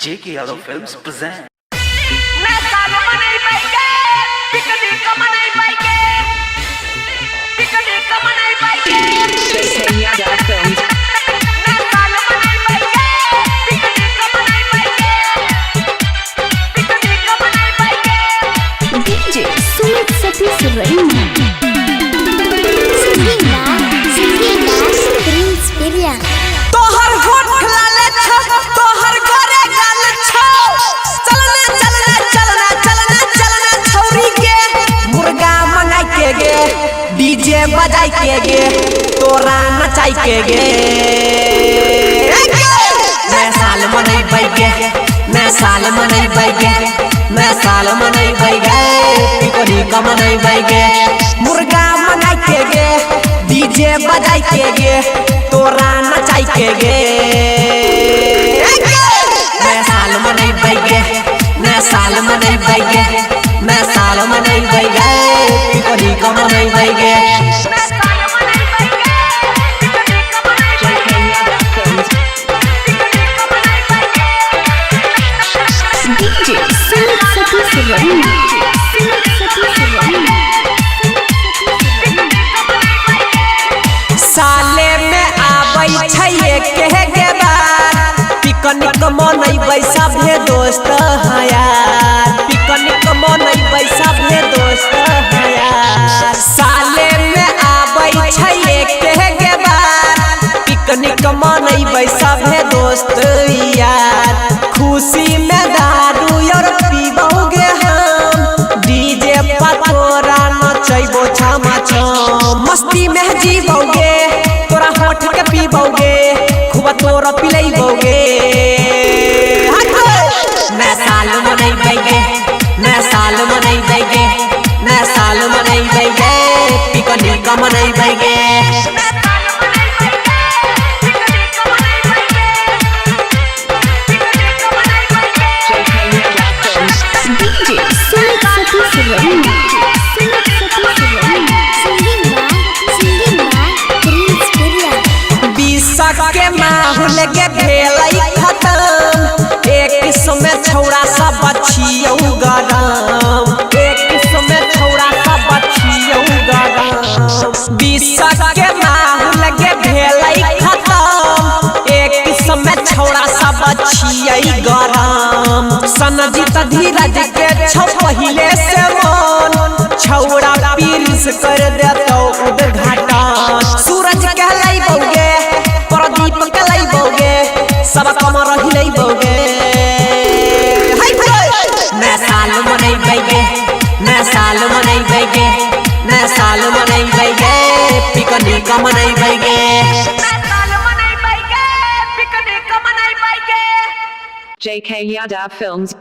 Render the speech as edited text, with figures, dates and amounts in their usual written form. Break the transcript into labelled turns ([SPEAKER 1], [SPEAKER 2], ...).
[SPEAKER 1] J.K. Yadav Films present.
[SPEAKER 2] J.K. Yadav Films.
[SPEAKER 3] DJ Sumit Satish Raina. Prince Pirya.
[SPEAKER 4] तोहर होठ लाले छ तोहर गोरे गाल छ चलना चलना चलना चलना चलना छौरी के मुर्गा मंगाई के गे डीजे बजाई के गे तोरा नचाई के गे मैं साल मनई बैगे मैं साल मनई बैगे मैं साल मनई बैगे पिकोरी का मनई बैगे मुर्गा मंगाई के गे डीजे बजाई के गे तोरा नचाई के गे मैं साल मनई बैगे मैं साल मनई बैगे मैं साल मनई बैगे पिकोरी का मनई बैगे
[SPEAKER 2] J.K. Yadav Films.
[SPEAKER 3] DJ Sumit Satish Raina.
[SPEAKER 4] साले में आबै छै के गे बार पिकनिक मनैबै सभे दोस्त है यार पिकनिक मनैबै सभे दोस्त है यार साले में आबै छै के गे बार पिकनिक मनैबै सभे दोस्त यार खुशी में दारू और पीबोगे हम डीजे पर तोरा नचैबो छमा छम मस्ती में जीवोगे तोरा होठ के पीबोगे खूब तोरा पिलैबोगे मैं साल मनई बैगे मैं साल मनई बैगे मैं साल मनई बैगे पिकनिक मनई बैगे
[SPEAKER 2] J.K. Yadav Films.
[SPEAKER 3] DJ Sumit Satish Raina. Prince Pirya.
[SPEAKER 4] बिसक के माहौल के भेलै खत्म एक समय छौड़ा सब बचियौ गरम एक समय छौड़ा सब बचियौ गरम बिसक के माहौल के भेलै खत्म एक समय छौड़ा सब बचियै गरम सनजीत धीरज के छौ पहिले से मन छौड़ा पीरिस कर देतौ उद्घाटन सूरज कहलैबोगे प्रदीप कहलैबोगे सब कम रहिलैबोगे मैं साल मनई बैगे मैं साल मनई बैगे मैं साल मनई बैगे पिकनिक मनई बैगे
[SPEAKER 2] J.K. Yadav Films.